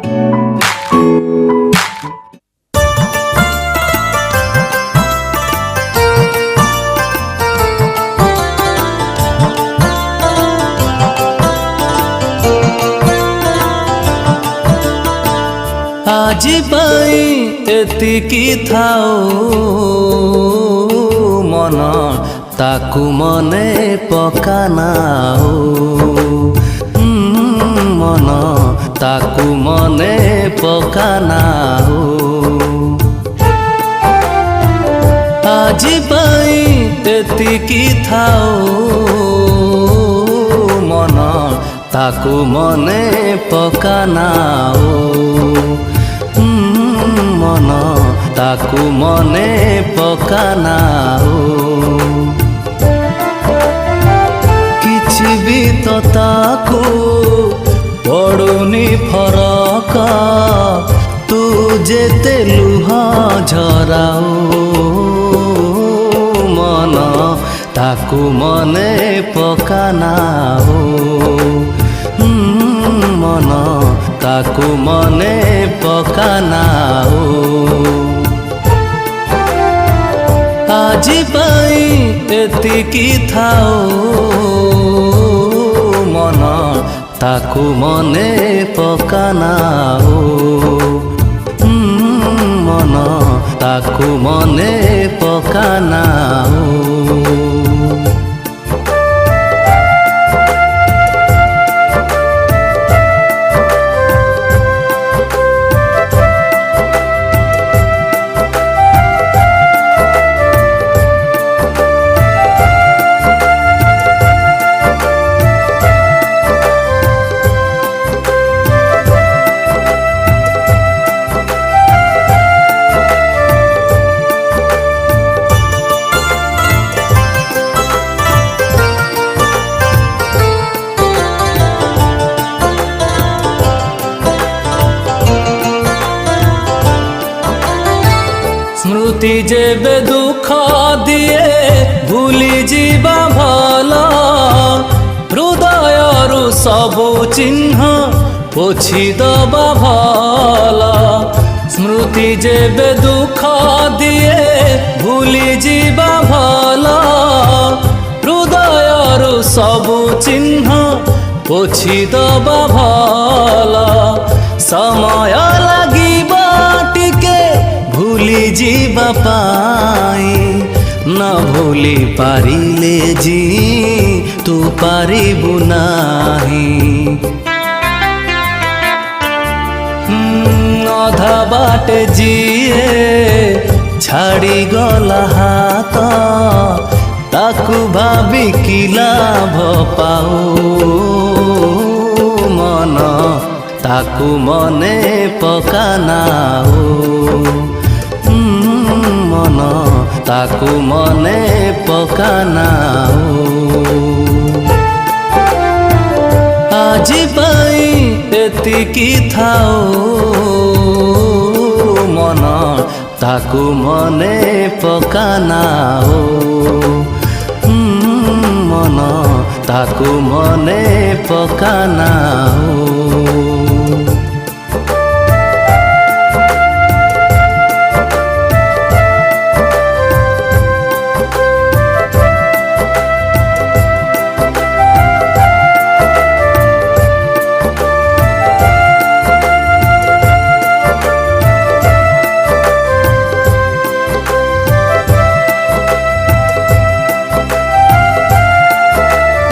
আজি পাই এতিকি থাও মন তাকু মনে পকানাও মন তাকু মনে পকানাও আজি পাই এতিকি থাও মন তাকু মনে পকানাও মন তাকু মনে পকানাও କିଛି ବି ତ ତାକୁ ପଡ଼ୁନି ଫରକ ତୁ ଯେତେ ଲୁହ ଝରାଉ ମନ ତାକୁ ମନେ ପକାନାଉ ମନ ତାକୁ ମନେ ପକାନାଉ আজি পাই এতিকি থাও মন তাকু মনে পকানাও মন তাকু মনে পকানাও স্মৃতি যেবে দুঃখ দিয়ে ভুলি যা ভাল হৃদয়রু সবু চিহ্ন পোছি দবা ভাল স্মৃতি যেবে দুঃখ দিয়ে ভুলি যা ভাল হৃদয়রু সবু চিহ্ন পোছি দবা ভাল সময় লাগিব টিকে ভুলি ଯିବା ପାଇଁ ন ভুলি পারিলে জি তু পারিবু নাহি অধা বাটে জিয়ে ছাড়ি গলা হাত তাকু ভাবি কি লাভ পাও মন তাকু মনে পকানাও মন তাকু মনে পকানাও আজি পাই এতিকি থাও মন তাকু মনে পকানাও মন তাকু মনে পকানাও